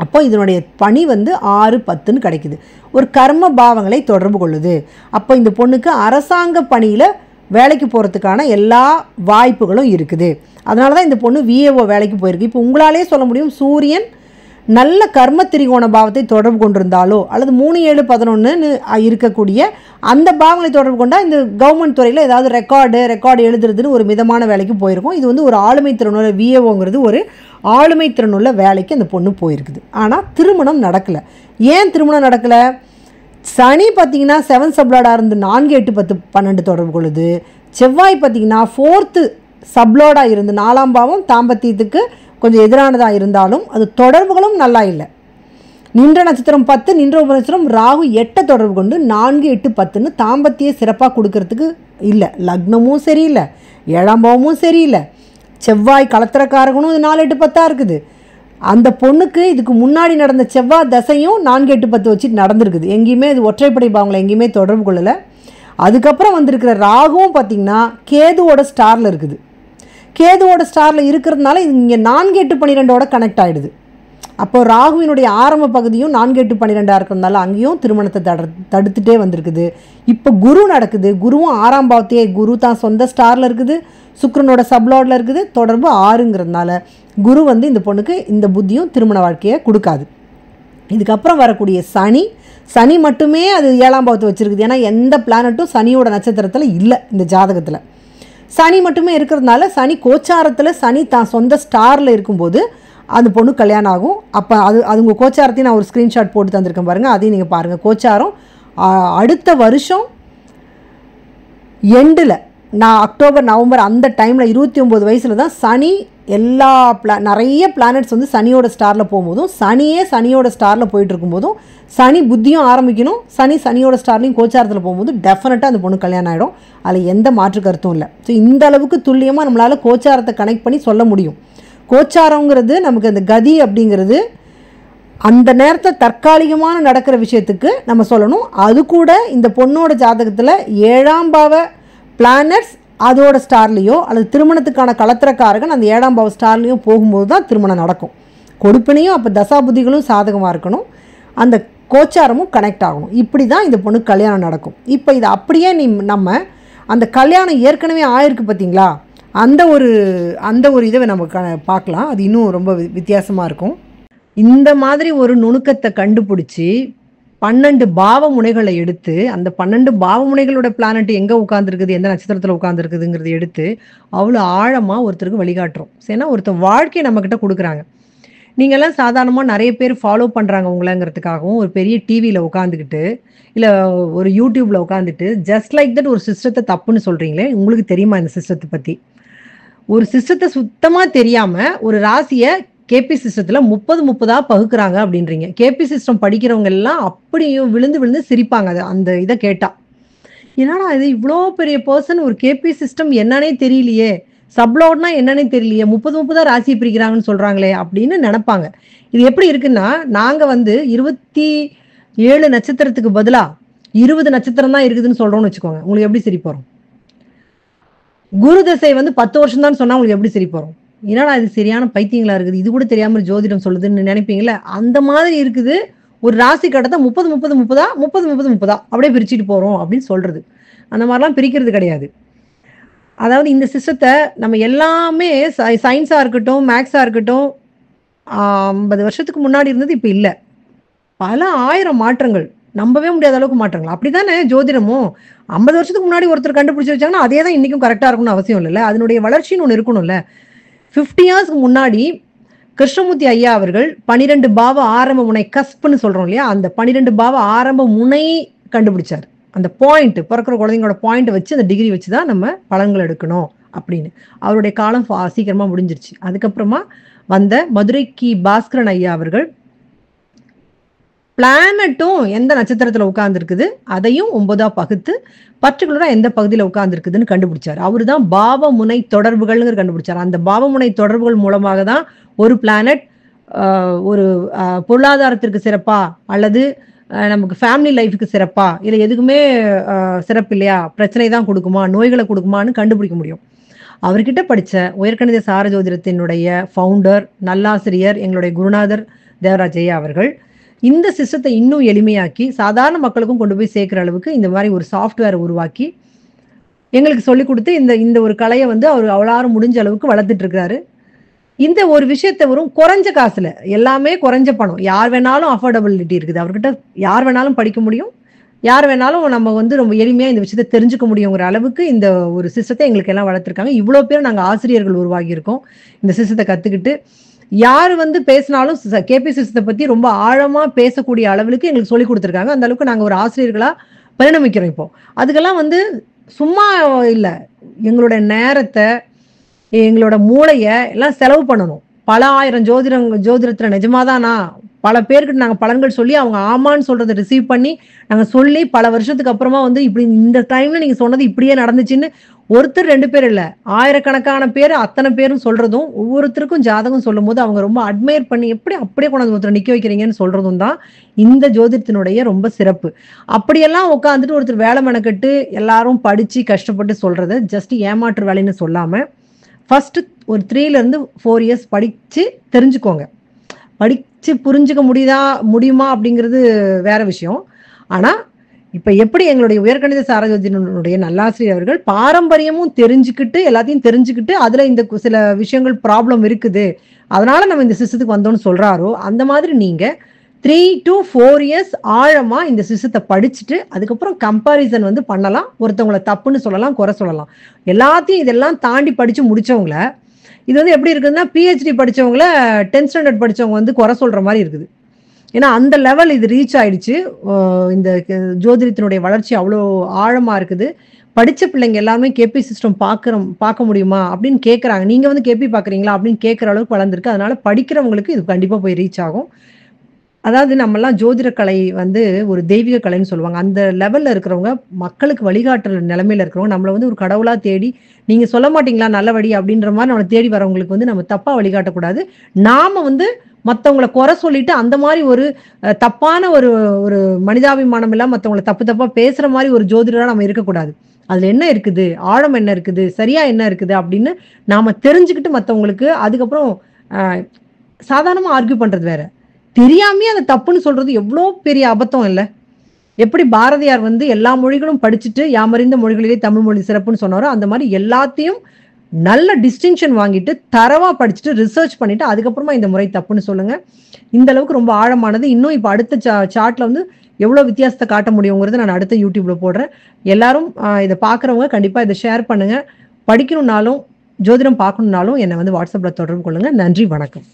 அப்போ இதனுடைய பணி வந்து 6, 10ன்னு கிடைக்குது. ஒரு கர்ம பாவங்களை தொடர்பு கொள்ளுது. அப்போ இந்த பொண்ணுக்கு அரசாங்க பணியில் வேலைக்கு போகிறதுக்கான எல்லா வாய்ப்புகளும் இருக்குது. அதனால தான் இந்த பொண்ணு விஏஓ வேலைக்கு போயிருக்கு. இப்போ உங்களாலே சொல்ல முடியும், சூரியன் நல்ல கர்ம திரிகோண பாவத்தை தொடர்பு கொண்டிருந்தாலோ அல்லது 3, 7, 11ன்னு இருக்கக்கூடிய அந்த பாவங்களை தொடர்பு கொண்டால் இந்த கவர்மெண்ட் துறையில் ஏதாவது ரெக்கார்டு எழுதுறதுன்னு ஒரு மிதமான வேலைக்கு போயிருக்கும். இது வந்து ஒரு ஆளுமை திறனுள்ள விஏஓங்கிறது ஒரு ஆளுமை திறனுள்ள வேலைக்கு அந்த பொண்ணு போயிருக்குது. ஆனால் திருமணம் நடக்கலை. ஏன் திருமணம் நடக்கலை? சனி பார்த்திங்கன்னா 7 சப்லாடாக இருந்து 4, 8, 10, 12 தொடர்பு கொள்ளுது. செவ்வாய் பார்த்திங்கன்னா 4th சப்லாடாக இருந்து 4ஆம் பாவம் தாம்பத்தியத்துக்கு கொஞ்சம் எதிரானதாக இருந்தாலும் அது தொடர்புகளும் நல்லா இல்லை. நின்ற நட்சத்திரம் 10, நின்ற உபநட்சத்திரம் ராகு 8 தொடர்பு கொண்டு 4, 8, 10ன்னு தாம்பத்திய சிறப்பாக கொடுக்கறதுக்கு இல்லை. லக்னமும் சரியில்லை, 7ஆம் பாவமும் சரியில்லை. செவ்வாய் கலத்திரக்காரகனும் இது 4, 8, 10 இருக்குது. அந்த பொண்ணுக்கு இதுக்கு முன்னாடி நடந்த செவ்வாய் தசையும் 4, 8, 10 வச்சுட்டு நடந்திருக்குது. எங்கேயுமே இது ஒற்றைப்படை பாவங்களை எங்கேயுமே தொடர்பு கொள்ளலை. அதுக்கப்புறம் வந்திருக்கிற ராகுவும் பார்த்திங்கன்னா கேதுவோட ஸ்டாரில் இருக்குது. கேதுவோட ஸ்டாரில் இருக்கிறதுனால இது இங்கே 4, 8, 12ஓட கனெக்ட் ஆகிடுது. அப்போ ராகுவினுடைய ஆரம்ப பகுதியும் 4, 8, 12 இருக்கிறதுனால அங்கேயும் திருமணத்தை தடுத்துட்டே வந்திருக்குது. இப்போ குரு நடக்குது. குருவும் 6ஆம் பாவத்தையே, குரு தான் சொந்த ஸ்டாரில் இருக்குது, சுக்கிரனோட சப்லாடில் இருக்குது, தொடர்பு 6ங்கிறதுனால குரு வந்து இந்த பொண்ணுக்கு இந்த புத்தியும் திருமண வாழ்க்கையை கொடுக்காது. இதுக்கப்புறம் வரக்கூடிய சனி மட்டுமே அது 7ஆம் பாவத்தை வச்சுருக்குது. ஏன்னா எந்த பிளானட்டும் சனியோட நட்சத்திரத்தில் இல்லை இந்த ஜாதகத்தில். சனி மட்டுமே இருக்கிறதுனால சனி கோச்சாரத்தில் சனி தான் சொந்த ஸ்டாரில் இருக்கும்போது அந்த பொண்ணு கல்யாணம் ஆகும். அப்போ அது உங்கள் கோச்சாரத்தையும் நான் ஒரு ஸ்க்ரீன்ஷாட் போட்டு தந்திருக்கேன் பாருங்கள், அதையும் நீங்கள் பாருங்கள். கோச்சாரம் அடுத்த வருஷம் எண்டில் நான் அக்டோபர், நவம்பர் அந்த டைமில் 29 வயசில் தான் சனி எல்லா நிறைய பிளானட்ஸ் வந்து சனியோட ஸ்டாரில் போகும்போதும் சனியோட ஸ்டாரில் போயிட்டு இருக்கும்போதும் சனி புத்தியும் ஆரம்பிக்கணும். சனியோட ஸ்டார்லையும் கோச்சாரத்தில் போகும்போது டெஃபினட்டாக அந்த பொண்ணு கல்யாணம் ஆகிடும். அதில் எந்த மாற்று கருத்தும் இல்லை. ஸோ இந்த அளவுக்கு துல்லியமாக நம்மளால் கோச்சாரத்தை கனெக்ட் பண்ணி சொல்ல முடியும். கோச்சாரங்கிறது நமக்கு அந்த கதி அப்படிங்கிறது அந்த நேரத்தில் தற்காலிகமான நடக்கிற விஷயத்துக்கு நம்ம சொல்லணும். அது கூட இந்த பொண்ணோட ஜாதகத்தில் 7ஆம் பாவ பிளானட்ஸ் அதோட ஸ்டார்லேயோ அல்லது திருமணத்துக்கான கலத்திரக்காரகன் அந்த 7ஆம் பாவ ஸ்டார்லேயோ போகும்போது தான் திருமணம் நடக்கும். கொடுப்பினையும் அப்போ தசாபுதிகளும் சாதகமாக இருக்கணும், அந்த கோச்சாரமும் கனெக்ட் ஆகணும். இப்படி தான் இந்த பொண்ணு கல்யாணம் நடக்கும். இப்போ இது அப்படியே நம்ம அந்த கல்யாணம் ஏற்கனவே ஆயிருக்கு பார்த்தீங்களா, அந்த ஒரு இதை நம்ம பார்க்கலாம். அது இன்னும் ரொம்ப வித்தியாசமாக இருக்கும். இந்த மாதிரி ஒரு நுணுக்கத்தை கண்டுபிடிச்சி 12 பாவ முனைகளை எடுத்து அந்த 12 பாவ முனைகளோட பிளானட் எங்கே உட்காந்துருக்குது, எந்த நட்சத்திரத்தில் உட்காந்துருக்குதுங்கிறத எடுத்து அவ்வளோ ஆழமாக ஒருத்தருக்கு வழிகாட்டுறோம். ஏன்னா ஒருத்தர் வாழ்க்கையை நம்மக்கிட்ட கொடுக்குறாங்க. நீங்கள்லாம் சாதாரணமாக நிறைய பேர் ஃபாலோ பண்ணுறாங்க உங்களைங்கிறதுக்காகவும் ஒரு பெரிய டிவியில் உட்காந்துக்கிட்டு இல்லை ஒரு யூடியூப்பில் உட்காந்துட்டு ஜஸ்ட் லைக் தட் ஒரு சிஸ்டத்தை தப்புன்னு சொல்கிறீங்களே. உங்களுக்கு தெரியுமா இந்த சிஸ்டத்தை பற்றி? ஒரு சிஸ்டத்தை சுத்தமாக தெரியாமல் ஒரு ராசியை கேபி சிஸ்டத்தில் 30 பகுக்குறாங்க அப்படின்றீங்க. கேபி சிஸ்டம் படிக்கிறவங்க எல்லாம் அப்படியும் விழுந்து சிரிப்பாங்க அந்த இதை கேட்டால். என்னடா இது இவ்வளோ பெரிய பர்சன் ஒரு கேபி சிஸ்டம் என்னன்னே தெரியலையே, சப்லாட்னா என்னன்னே தெரியலையே, 30 ராசியை பிரிக்கிறாங்கன்னு சொல்கிறாங்களே அப்படின்னு நினைப்பாங்க. இது எப்படி இருக்குன்னா, நாங்கள் வந்து 27 நட்சத்திரத்துக்கு பதிலாக 20 நட்சத்திரம் தான் இருக்குதுன்னு சொல்கிறோம்னு வச்சுக்கோங்க, உங்களுக்கு எப்படி சரி போகிறோம்? குரு தசை வந்து 10 வருஷம் தான் சொன்னால் உங்களுக்கு எப்படி சரி போகிறோம்? என்னடா இது சரியான பைத்தியங்களா இருக்குது, இது கூட தெரியாமல் ஜோதிடம் சொல்லுதுன்னு நினைப்பீங்களே. அந்த மாதிரி இருக்குது ஒரு ராசி கட்டத்தை 30 அப்படியே பிரிச்சுட்டு போகிறோம் அப்படின்னு சொல்கிறது. அந்த மாதிரிலாம் பிரிக்கிறது கிடையாது. அதாவது இந்த சிஸ்டத்தை நம்ம எல்லாமே சயின்ஸாக இருக்கட்டும், மேக்ஸாக இருக்கட்டும், 50 வருஷத்துக்கு முன்னாடி இருந்தது இப்போ இல்லை. பல ஆயிரம் மாற்றங்கள், நம்பவே முடியாத அளவுக்கு மாற்றங்கள். அப்படி தானே ஜோதிடமும் 50 வருஷத்துக்கு முன்னாடி ஒருத்தர் கண்டுபிடிச்சி வச்சாங்கன்னா அதே தான் இன்றைக்கும் கரெக்டாக இருக்கணும்னு அவசியம் இல்லைல்ல. அதனுடைய வளர்ச்சின்னு ஒன்று இருக்கணும்ல. 50 இயர்ஸ்க்கு முன்னாடி கிருஷ்ணமூர்த்தி ஐயா அவர்கள் 12 பாவ ஆரம்ப முனை கஸ்ப்னு சொல்கிறோம் இல்லையா, அந்த 12 பாவ ஆரம்ப முனை கண்டுபிடிச்சார். அந்த பாயிண்ட், பிறக்கிற குழந்தைங்களோட பாயிண்ட் வச்சு அந்த டிகிரி வச்சு தான் நம்ம பலன்கள் எடுக்கணும் அப்படின்னு. அவருடைய காலம் சீக்கிரமாக முடிஞ்சிருச்சு. அதுக்கப்புறமா வந்த மதுரைக்கு பாஸ்கரன் ஐயா அவர்கள் பிளானட்டும் எந்த நட்சத்திரத்தில் உட்கார்ந்துருக்குது அதையும் 9ஆ பகுத்து பர்டிகுலராக எந்த பகுதியில் உட்கார்ந்துருக்குதுன்னு கண்டுபிடிச்சார். அவரு தான் பாவ முனை தொடர்புகள்னு கண்டுபிடிச்சார். அந்த பாவ முனை தொடர்புகள் மூலமாக தான் ஒரு பிளானட் ஒரு பொருளாதாரத்திற்கு சிறப்பா அல்லது நமக்கு ஃபேமிலி லைஃபுக்கு சிறப்பா இல்லை எதுக்குமே சிறப்பு இல்லையா, பிரச்சனை தான் கொடுக்குமா, நோய்களை கொடுக்குமான்னு கண்டுபிடிக்க முடியும். அவர்கிட்ட படித்த உயர்கணித சார ஜோதிடத்தினுடைய ஃபவுண்டர், நல்லாசிரியர், எங்களுடைய குருநாதர் தேவராஜ் ஐயா அவர்கள் இந்த சிஸ்டத்தை இன்னும் எளிமையாக்கி சாதாரண மக்களுக்கும் கொண்டு போய் சேர்க்குற அளவுக்கு இந்த மாதிரி ஒரு சாஃப்ட்வேரை உருவாக்கி எங்களுக்கு சொல்லிக் கொடுத்து இந்த ஒரு கலையை வந்து அவர் அவளாரும் முடிஞ்ச அளவுக்கு வளர்த்துட்டு இருக்கிறாரு. இந்த ஒரு விஷயத்தை வரும் குறைஞ்ச காசுல, எல்லாமே குறைஞ்ச பணம், யார் வேணாலும் அஃபோர்டபிலிட்டி இருக்குது அவர்கிட்ட, யார் வேணாலும் படிக்க முடியும், யார் வேணாலும் நம்ம வந்து ரொம்ப எளிமையாக இந்த விஷயத்தை தெரிஞ்சுக்க முடியுங்கிற அளவுக்கு இந்த ஒரு சிஸ்டத்தை எங்களுக்கு எல்லாம் வளர்த்துருக்காங்க. இவ்வளோ பேர் நாங்கள் ஆசிரியர்கள் உருவாகியிருக்கோம் இந்த சிஸ்டத்தை கற்றுக்கிட்டு. யார் வந்து பேசினாலும் கேபி சிஸ்டத்தை பற்றி ரொம்ப ஆழமாக பேசக்கூடிய அளவுக்கு எங்களுக்கு சொல்லி கொடுத்துருக்காங்க. அந்த அளவுக்கு நாங்கள் ஒரு ஆசிரியர்களாக பரிணமிக்கிறோம். இப்போ அதுக்கெல்லாம் வந்து சும்மா இல்லை, எங்களோட நேரத்தை, எங்களோட மூளையை எல்லாம் செலவு பண்ணணும். பல ஆயிரம் ஜோதிடத்தில் நிஜமாதானா பல பேருக்கு நாங்கள் பலன்கள் சொல்லி அவங்க ஆமான்னு சொல்றதை ரிசீவ் பண்ணி நாங்கள் சொல்லி பல வருஷத்துக்கு அப்புறமா வந்து இப்படி இந்த டைம்ல நீங்கள் சொன்னது இப்படியே நடந்துச்சுன்னு ஒருத்தர் 2 பேர் இல்லை, ஆயிரக்கணக்கான பேர் அத்தனை பேரும் சொல்றதும், ஒவ்வொருத்தருக்கும் ஜாதகம் சொல்லும் போது அவங்க ரொம்ப அட்மையர் பண்ணி எப்படி அப்படியே கொண்டாந்து ஒருத்தர் நிற்க வைக்கிறீங்கன்னு சொல்றதும் தான் இந்த ஜோதிடத்தினுடைய ரொம்ப சிறப்பு. அப்படியெல்லாம் உட்காந்துட்டு ஒருத்தர் வேலை மெனக்கட்டு எல்லாரும் படிச்சு கஷ்டப்பட்டு சொல்றது ஜஸ்ட் ஏமாற்று வேலைன்னு சொல்லாம ஃபர்ஸ்ட் ஒரு 3 to 4 years படிச்சு தெரிஞ்சுக்கோங்க. படிச்சு புரிஞ்சுக்க முடியுமா அப்படிங்கிறது வேற விஷயம். ஆனா இப்ப எப்படி எங்களுடைய உயர்கணித சாரஜோதினுடைய நல்லாசிரியர் அவர்கள் பாரம்பரியமும் தெரிஞ்சுக்கிட்டு எல்லாத்தையும் தெரிஞ்சுக்கிட்டு அதுல இந்த சில விஷயங்கள் ப்ராப்ளம் இருக்குது, அதனால நம்ம இந்த சிஸ்டத்துக்கு வந்தோம்னு சொல்றாரோ, அந்த மாதிரி நீங்க 3 to 4 years ஆழமா இந்த சிஸ்டத்தை படிச்சுட்டு அதுக்கப்புறம் கம்பாரிசன் வந்து பண்ணலாம். ஒருத்தவங்களை தப்புன்னு சொல்லலாம், குறை சொல்லலாம். எல்லாத்தையும் இதெல்லாம் தாண்டி படிச்சு முடிச்சவங்கள இது வந்து எப்படி இருக்குதுன்னா PhD படிச்சவங்கள 10th standard படிச்சவங்க வந்து குறை சொல்ற மாதிரி இருக்குது. ஏன்னா அந்த லெவல் இது ரீச் ஆயிடுச்சு. இந்த ஜோதிடத்தினுடைய வளர்ச்சி அவ்வளோ ஆழமா இருக்குது. படிச்ச பிள்ளைங்க எல்லாமே கேபி சிஸ்டம் பார்க்க முடியுமா அப்படின்னு கேட்குறாங்க. நீங்க வந்து கேபி பார்க்குறீங்களா அப்படின்னு கேட்குற அளவுக்கு வளர்ந்துருக்கு. அதனால படிக்கிறவங்களுக்கு இது கண்டிப்பாக போய் ரீச் ஆகும். அதாவது நம்மெல்லாம் ஜோதிட கலை வந்து ஒரு தெய்வீக கலைன்னு சொல்லுவாங்க. அந்த லெவல்ல இருக்கிறவங்க, மக்களுக்கு வழிகாட்டுற நிலைமையில இருக்கிறவங்க நம்மளை வந்து ஒரு கடவுளா தேடி நீங்க சொல்ல மாட்டீங்களா நல்ல வழி அப்படின்ற மாதிரி நம்மளை தேடி வரவங்களுக்கு வந்து நம்ம தப்பா வழிகாட்டக்கூடாது. நாம வந்து மற்றவங்களை குறை சொல்லிட்டு அந்த மாதிரி ஒரு தப்பான ஒரு ஒரு மனிதாபிமானம் எல்லாம் மற்றவங்களை தப்பா பேசுற மாதிரி ஒரு ஜோதிடரா நம்ம இருக்கக்கூடாது. அதுல என்ன இருக்குது, ஆழம் என்ன இருக்குது, சரியா என்ன இருக்குது அப்படின்னு நாம தெரிஞ்சுக்கிட்டு மற்றவங்களுக்கு அதுக்கப்புறம் சாதாரணமா ஆர்கியூ பண்றது வேற, தெரியாமே அதை தப்புன்னு சொல்றது எவ்வளோ பெரிய அபத்தம் இல்லை? எப்படி பாரதியார் வந்து எல்லா மொழிகளும் படிச்சுட்டு யாமறிந்த மொழிகளிலே தமிழ் மொழி சிறப்புன்னு சொன்னாரோ, அந்த மாதிரி எல்லாத்தையும் நல்ல டிஸ்டிங்ஷன் வாங்கிட்டு தரவா படிச்சுட்டு ரிசர்ச் பண்ணிட்டு அதுக்கப்புறமா இந்த முறை தப்புன்னு சொல்லுங்க. இந்த அளவுக்கு ரொம்ப ஆழமானது. இன்னும் இப்போ அடுத்த சார்ட்ல வந்து எவ்வளோ வித்தியாசத்தை காட்ட முடியுங்கிறது நான் அடுத்த யூடியூப்ல போடுறேன். எல்லாரும் இதை பார்க்குறவங்க கண்டிப்பா இதை ஷேர் பண்ணுங்க. படிக்கணும்னாலும் ஜோதிடம் பார்க்கணும்னாலும் என்னை வந்து வாட்ஸ்அப்ல தொடர்பு கொள்ளுங்க. நன்றி, வணக்கம்.